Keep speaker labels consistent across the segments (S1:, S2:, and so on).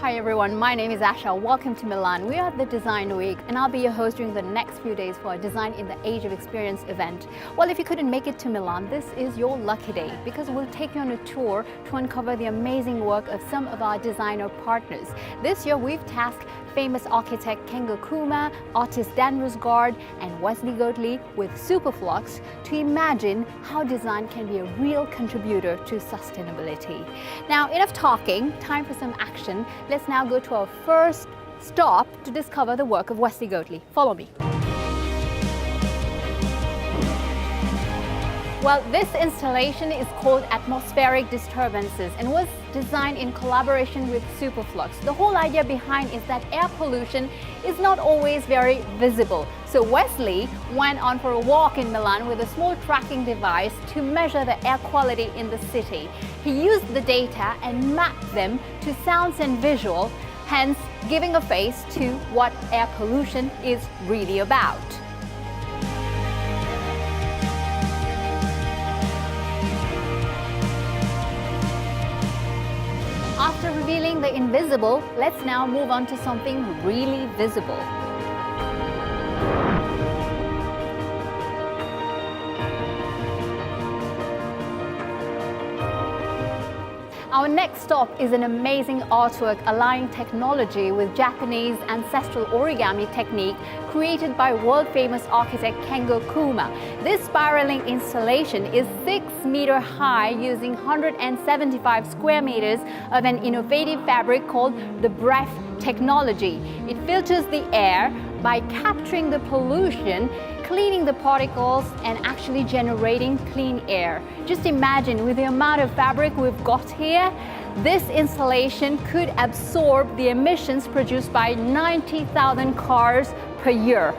S1: Hi everyone, my name is Asha. Welcome to Milan. We are at the Design Week and I'll be your host during the next few days for a Design in the Age of Experience event. Well, if you couldn't make it to Milan, this is your lucky day because we'll take you on a tour to uncover the amazing work of some of our designer partners. This year we've tasked famous architect Kengo Kuma, artist Dan Rusgaard and Wesley Goatley with Superflux to imagine how design can be a real contributor to sustainability. Now, enough talking, time for some action. Let's now go to our first stop to discover the work of Wesley Goatley. Follow me. Well, this installation is called Atmospheric Disturbances and was designed in collaboration with Superflux. The whole idea behind is that air pollution is not always very visible. So Wesley went on for a walk in Milan with a small tracking device to measure the air quality in the city. He used the data and mapped them to sounds and visual, hence giving a face to what air pollution is really about. After revealing the invisible, let's now move on to something really visible. Our next stop is an amazing artwork aligning technology with Japanese ancestral origami technique created by world-famous architect Kengo Kuma. This spiraling installation is 6 meters high using 175 square meters of an innovative fabric called the breath technology. It filters the air by capturing the pollution, cleaning the particles and actually generating clean air. Just imagine, with the amount of fabric we've got here, this installation could absorb the emissions produced by 90,000 cars per year.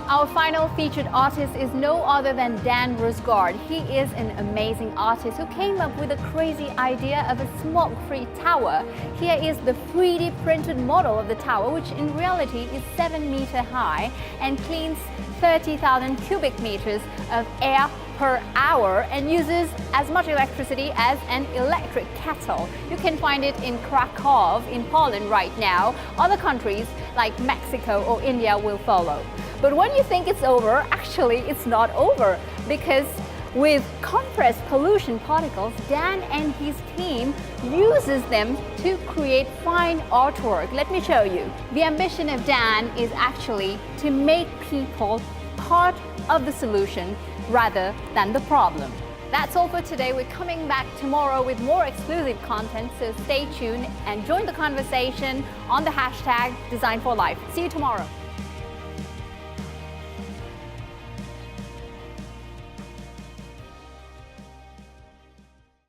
S1: Our final featured artist is no other than Dan Rusgaard. He is an amazing artist who came up with a crazy idea of a smoke-free tower. Here is the 3D printed model of the tower, which in reality is 7 meters high and cleans 30,000 cubic meters of air per hour and uses as much electricity as an electric kettle. You can find it in Krakow in Poland right now. Other countries like Mexico or India will follow. But when you think it's over, actually it's not over, because with compressed pollution particles, Dan and his team uses them to create fine artwork. Let me show you. The ambition of Dan is actually to make people part of the solution rather than the problem. That's all for today. We're coming back tomorrow with more exclusive content, so stay tuned and join the conversation on the hashtag Design for Life. See you tomorrow.